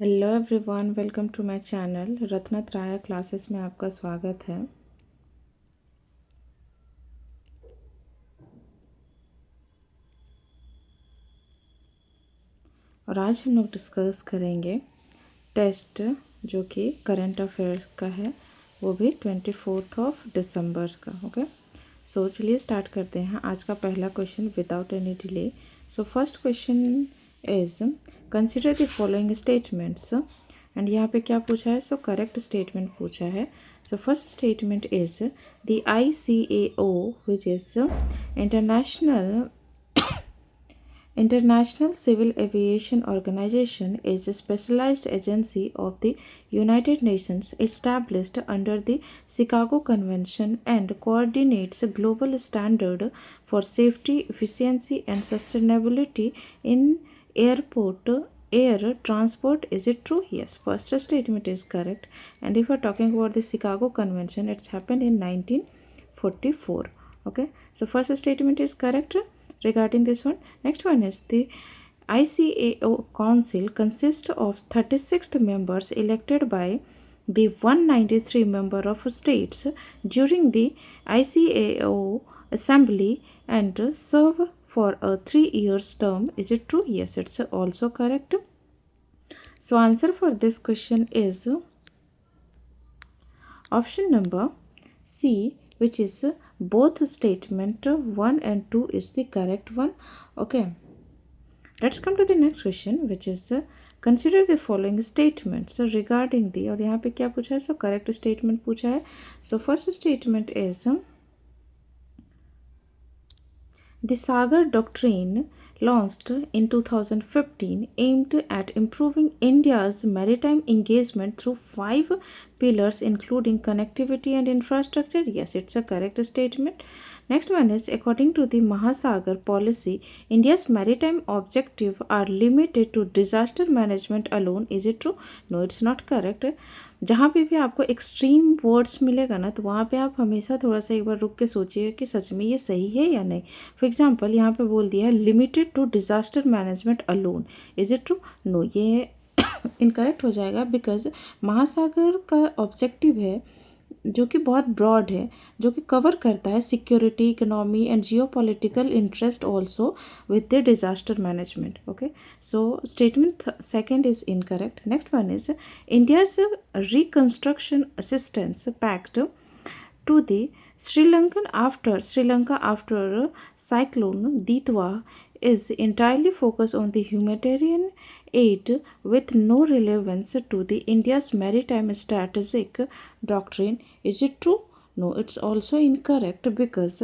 Hello everyone, welcome to my channel Ratnatraya classes में आपका स्वागत है। और आज हम लोग डिस्कस करेंगे टेस्ट जो कि करंट अफेयर्स का है, वो भी 24 का। ओके, सो चलिए स्टार्ट करते हैं। आज का पहला question without any delay. So first question is consider the following statements. And यहाँ पे क्या पूछा है? सो करेक्ट स्टेटमेंट पूछा है। सो first statement is the ICAO which is international International Civil Aviation Organization is a specialized agency of the United Nations established under the Chicago Convention and coordinates a global standard for safety, efficiency, and sustainability in airport air transport. Is it true? Yes. First statement is correct. And if we're talking about the Chicago Convention, it's happened in 1944. Okay. So first statement is correct regarding this one. Next one is the ICAO Council consists of 36 members elected by the 193 member of states during the ICAO assembly and serve for a 3 years term. Is it true? Yes, it's also correct. So answer for this question is option number C, which is both statement 1 and 2 is the correct one. Okay, let's come to the next question, which is consider the following statements regarding the, और यहाँ पे क्या पूछा है? So correct statement पूछा है. So first statement is the Sagar Doctrine, launched in 2015, aimed at improving India's maritime engagement through 5 pillars, including connectivity and infrastructure. Yes, it's a correct statement. Next one is according to the Mahasagar policy, India's maritime objectives are limited to disaster management alone. Is it true? No, it's not correct. जहाँ पे भी आपको extreme words मिलेगा ना, तो वहाँ पे आप हमेशा थोड़ा सा एक बार रुक के सोचिए कि सच में ये सही है या नहीं. फॉर एग्जाम्पल यहाँ पे बोल दिया है limited to disaster management alone. Is it true? No, ये इनकरेक्ट हो जाएगा, बिकॉज महासागर का ऑब्जेक्टिव है जो कि बहुत ब्रॉड है, जो कि कवर करता है security, economy and geopolitical interest also with the disaster management. Okay, so statement second is incorrect. Next one is India's reconstruction assistance pact to the Sri Lanka after cyclone Ditwa is entirely focused on the humanitarian aid with no relevance to the India's maritime strategic doctrine. Is it true? No, it's also incorrect, because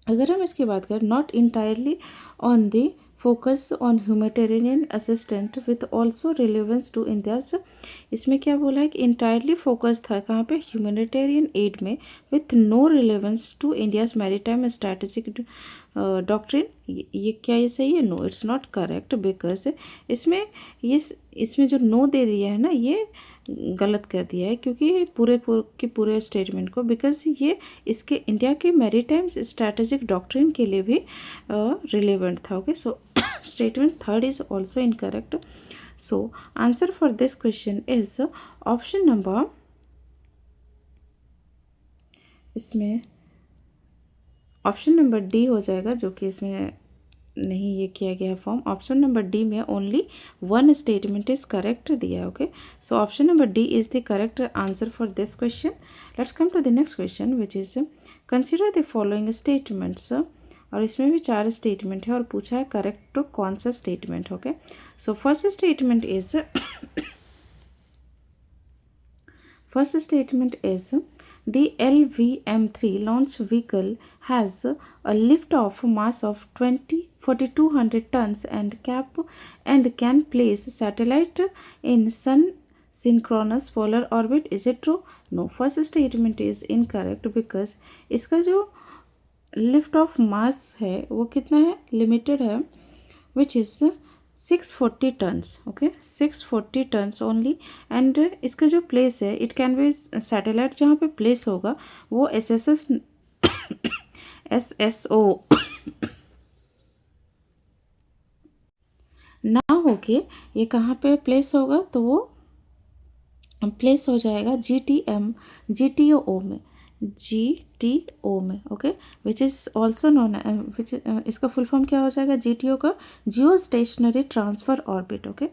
अगर हम इसकी बात करें not entirely on the focus on humanitarian assistant with also relevance to India's, इसमें क्या बोला है कि इंटायरली फोकस था कहाँ पे? ह्यूमैनिटेरियन एड में, with no relevance to India's maritime strategic doctrine. ये क्या ये सही है? No, it's not correct, because इसमें इसमें जो नो दे दिया है ना, ये गलत कर दिया है, क्योंकि पूरे स्टेटमेंट को, बिकॉज ये इसके इंडिया के मैरीटाइम स्ट्रैटेजिक डॉक्ट्रिन के लिए भी रिलेवेंट था. Okay, so statement third is also incorrect. So answer for this question is option number, इसमें ऑप्शन नंबर डी हो जाएगा, जो कि इसमें नहीं ये किया गया है फॉर्म. ऑप्शन नंबर डी में only one statement is correct दिया है. Okay, so option number D is the correct answer for this question. Let's come to the next question, which is consider the following statements. और इसमें भी 4 statement है और पूछा है करेक्ट तो कौन सा statement. Okay, so first statement is the LVM-3 launch vehicle has a lift-off mass of 4,200 tons and can place satellite in sun synchronous polar orbit. Is it true? No, first statement is incorrect, because इसका जो lift of mass है वो कितना है? Limited है, which is 640 tons. Okay, 640 tons only. And इसका जो place है, इट कैन बी सैटेलाइट जहाँ पे प्लेस होगा वो SSO ना होके ये कहाँ पे प्लेस होगा, तो वो प्लेस हो जाएगा GTO में, GTO में, okay, which is also known, which इसका फुल फॉर्म क्या हो जाएगा, GTO का geostationary transfer orbit, okay.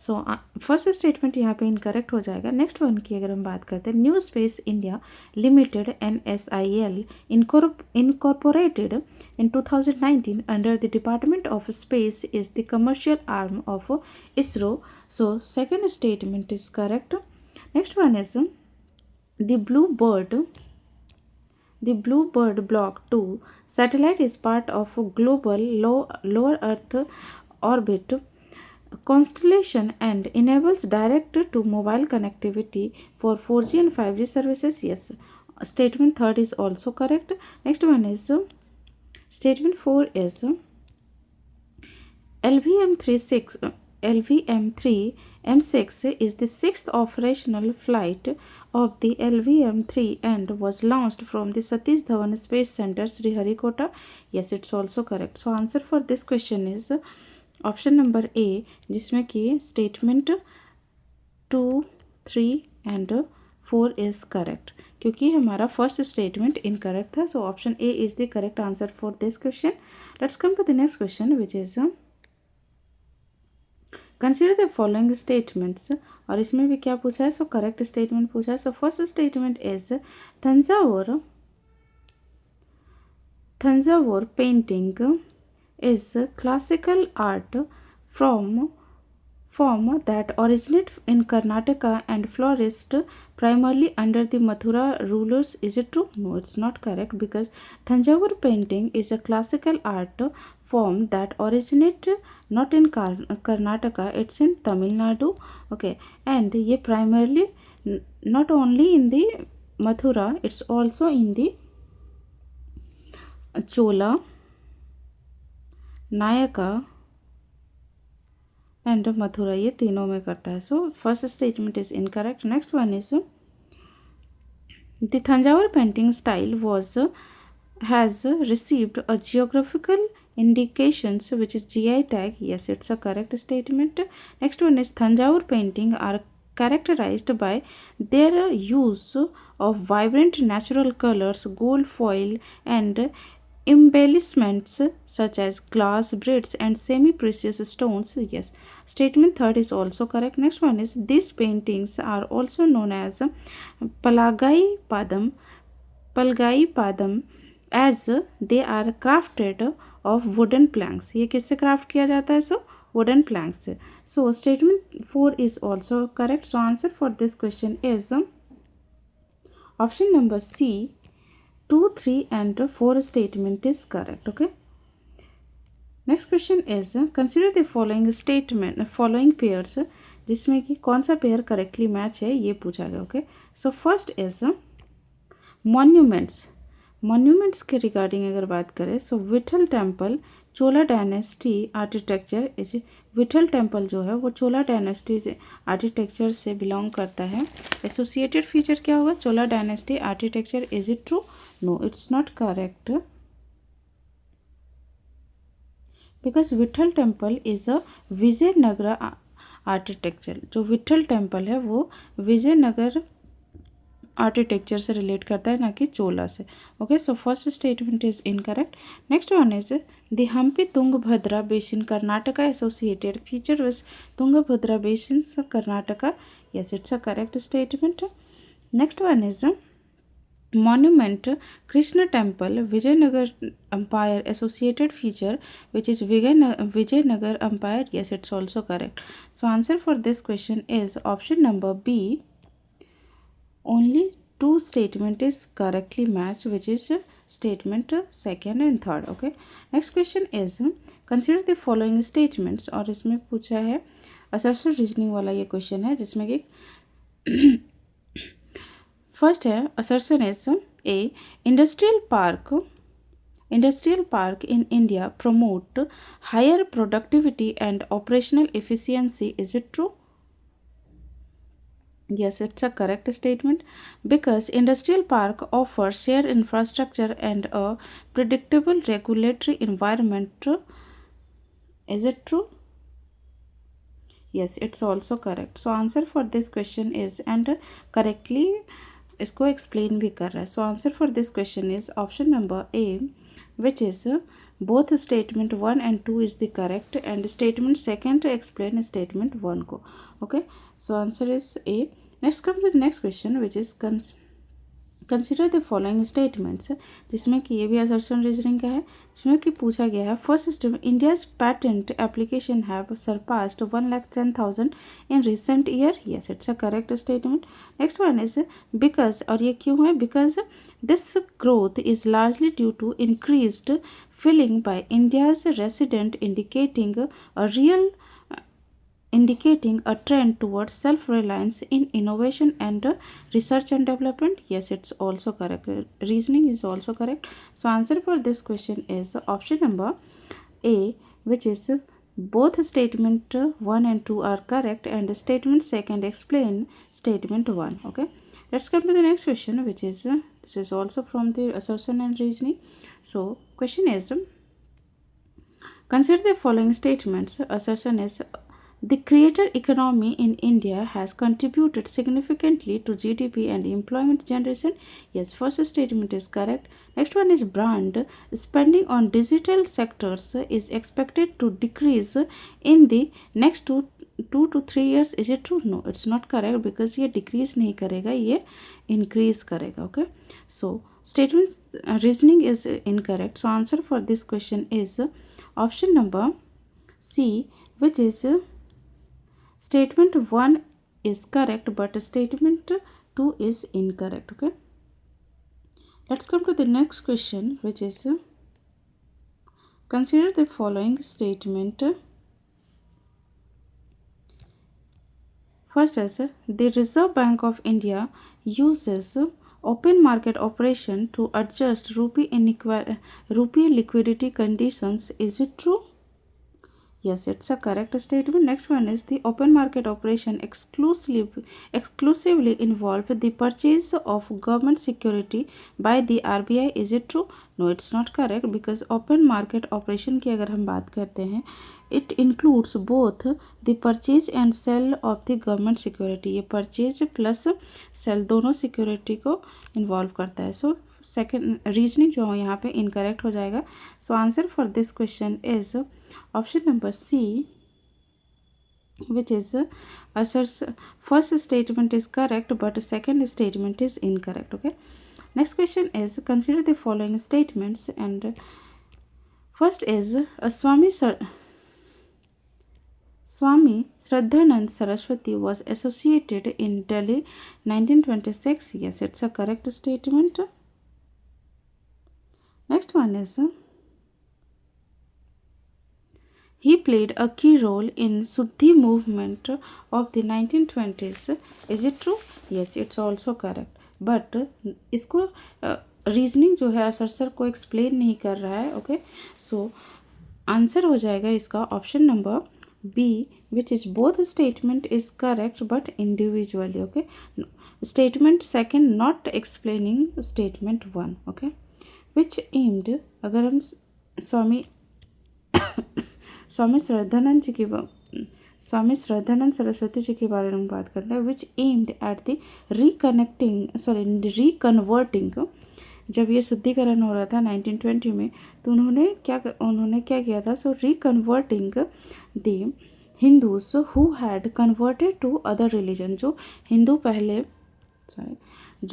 So first statement यहाँ पे इनकरेक्ट हो जाएगा। नेक्स्ट वन की अगर हम बात करते हैं, new space India limited NSIL incorporated in 2019 under the Department of Space is the commercial arm of ISRO. So second statement is correct. Next one is the Bluebird Block 2 satellite is part of a global lower Earth orbit constellation and enables direct to mobile connectivity for 4G and 5G services. Yes, statement third is also correct. Next one is statement 4 is LVM-3M6 is the sixth operational flight of the LVM-3 and was launched from the Satish Dhawan Space Center, Sriharikota. Yes, it's also correct. So answer for this question is option number A, जिसमें कि statement 2, 3 and 4 is correct, क्योंकि हमारा first statement incorrect था. So option A is the correct answer for this question. Let's come to the next question which is consider the following statements. और इसमें भी क्या पूछा है, सो करेक्ट स्टेटमेंट पूछा है. सो first statement is Thanjavur painting is classical art form that originated in Karnataka and flourished primarily under the Mathura rulers. Is it true? No, it's not correct, because Thanjavur painting is a classical art form that originated not in Karnataka, it's in Tamil Nadu. Okay, and ye primarily not only in the Mathura, it's also in the Chola, Nayaka and Mathura, ये तीनों में करता है. सो first statement is incorrect. Next one is the Thanjavur painting style has received a geographical indications which is GI tag. Yes, it's a correct statement. Next one is Thanjavur painting are characterized by their use of vibrant natural colors, gold foil and embellishments such as glass beads and semi-precious stones. Yes, statement third is also correct. Next one is these paintings are also known as Palgai Padam as they are crafted of wooden planks. ये किससे craft किया जाता है? सो wooden planks से. So statement 4 is also correct. So answer for this question is option number C, 2, 3 and 4 statement is correct. Okay. Next question is consider the following pairs, जिसमें कि कौन सा पेयर करेक्टली मैच है ये पूछा गया. Okay, so first is monuments के regarding अगर बात करें, so Vitthal temple Chola dynasty architecture is, Vitthal temple जो है वो चोला डायनेस्टी आर्किटेक्चर से बिलोंग करता है. एसोसिएटेड फीचर क्या होगा, Chola dynasty architecture. Is it true? No, it's not correct, because Vitthal temple is a Vijayanagar architecture. जो विठल टेम्पल है वो विजयनगर आर्किटेक्चर से रिलेट करता है, ना कि चोला से. Okay, so first statement is incorrect. Next one is the Hampi Tungabhadra basin Karnataka associated feature with Tungabhadra basin Karnataka. Yes, it's a correct statement. Next one is monument Krishna temple Vijayanagar empire associated feature which is Vijayanagar empire. Yes, it's also correct. So answer for this question is option number B. Only 2 statement is correctly matched, which is statement second and third. Okay, next question is consider the following statements. और इसमें पूछा है assertion reasoning वाला ये question है, जिसमें कि first है assertion is A, industrial park in India promote higher productivity and operational efficiency. Is it true? Yes, it's a correct statement, because industrial park offers shared infrastructure and a predictable regulatory environment. Is it true? Yes, it's also correct. So answer for this question is, and correctly इसको explain भी कर रहा है. So answer for this question is option number A, which is both statement 1 and 2 is the correct, and statement second explain statement 1 को. Okay, so answer is A. Next come to the next question, which is consider the following statements, जिसमें कि ये भी assertion reasoning का है, जिसमें कि पूछा गया है first statement, India's patent application have surpassed 1,10,000 in recent year. Yes, it's a correct statement. Next one is because, और ये क्यों है? Because this growth is largely due to increased filing by India's resident indicating a trend towards self-reliance in innovation and research and development. Yes, it's also correct. Reasoning is also correct. So answer for this question is option number A, which is both statement 1 and 2 are correct, and statement second explain statement 1. Okay, let's come to the next question, which is this is also from the assertion and reasoning. So question is, consider the following statements. Assertion is, the creator economy in India has contributed significantly to GDP and employment generation. Yes, first statement is correct. Next one is brand spending on digital sectors is expected to decrease in the next 2 to 3 years. Is it true? No, it's not correct, because ये decrease नहीं करेगा, ये increase करेगा. Okay, so statement reasoning is incorrect. So answer for this question is option number C, which is statement 1 is correct, but statement 2 is incorrect. Okay, let's come to the next question, which is consider the following statement. First is, the Reserve Bank of India uses open market operation to adjust rupee liquidity conditions. Is it true? Yes, it's a correct statement. Next one is, the open market operation exclusively involve the purchase of government security by the RBI. Is it true? No, it's not correct, because open market operation की अगर हम बात करते हैं, it includes both the purchase and sell of the government security. ये purchase plus sell दोनों security को involve करता है. So सेकेंड रीजनिंग जो यहाँ पे इनकरेक्ट हो जाएगा. So answer for this question is option number C, which is first statement is correct, but second statement is incorrect. Okay, next question is, consider the following statements, and first is Swami Shraddhanand Saraswati was associated in Delhi 1926. Yes, it's a correct statement. Next one is, he played a key role in Suddhi movement of the 1920s. Is it true? Yes, it's also correct. But इसको reasoning जो है sir को explain नहीं कर रहा है. Okay, so answer हो जाएगा इसका option number B, which is both statement is correct but individually. Okay, statement second not explaining statement 1. Okay, which aimed, अगर हम स्वामी श्रद्धानंद सरस्वती जी के बारे में बात करते हैं, विच एम्ड एट द रिकन्वर्टिंग. जब ये शुद्धिकरण हो रहा था 1920 में, तो उन्होंने क्या किया था? So reconverting the Hindus who had converted to other religion. जो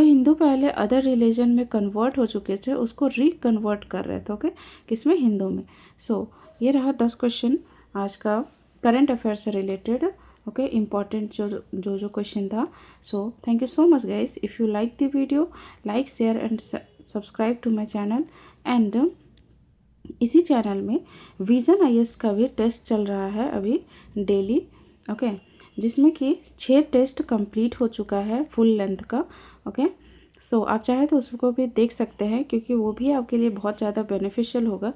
हिंदू पहले अदर रिलीजन में कन्वर्ट हो चुके थे, उसको रिकन्वर्ट कर रहे थे. ओके, किसमें? हिंदू में. सो ये रहा 10 क्वेश्चन आज का करंट अफेयर से रिलेटेड. ओके, इम्पॉर्टेंट जो क्वेश्चन था. So thank you so much guys. If you like the video, like share and subscribe to my channel. And इसी चैनल में विजन IAS का भी टेस्ट चल रहा है अभी डेली. ओके, जिसमें कि 6 टेस्ट कंप्लीट हो चुका है फुल लेंथ का. ओके, सो आप चाहे तो उसको भी देख सकते हैं, क्योंकि वो भी आपके लिए बहुत ज़्यादा बेनिफिशियल होगा.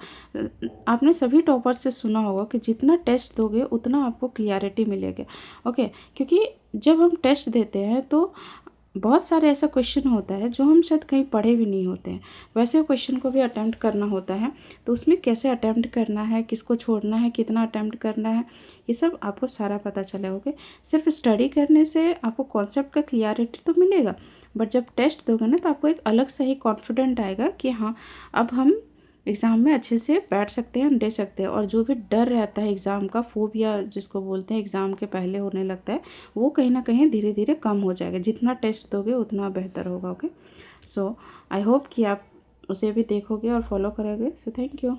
आपने सभी टॉपर्स से सुना होगा कि जितना टेस्ट दोगे उतना आपको क्लियरिटी मिलेगा. ओके, क्योंकि जब हम टेस्ट देते हैं तो बहुत सारे ऐसा क्वेश्चन होता है जो हम शायद कहीं पढ़े भी नहीं होते हैं, वैसे क्वेश्चन को भी अटेम्प्ट करना होता है। तो उसमें कैसे अटेम्प्ट करना है, किसको छोड़ना है, कितना अटेम्प्ट करना है, ये सब आपको सारा पता चलेगा। ओके, सिर्फ स्टडी करने से आपको कॉन्सेप्ट का क्लियरिटी तो मिलेगा, बट जब टेस्ट दोगे ना तो आपको एक अलग से ही कॉन्फिडेंट आएगा कि हाँ अब हम एग्ज़ाम में अच्छे से बैठ सकते हैं, दे सकते हैं। और जो भी डर रहता है एग्ज़ाम का, फोबिया जिसको बोलते हैं एग्ज़ाम के पहले होने लगता है, वो कहीं ना कहीं धीरे धीरे कम हो जाएगा। जितना टेस्ट दोगे उतना बेहतर होगा। ओके, सो आई होप कि आप उसे भी देखोगे और फॉलो करोगे। सो थैंक यू।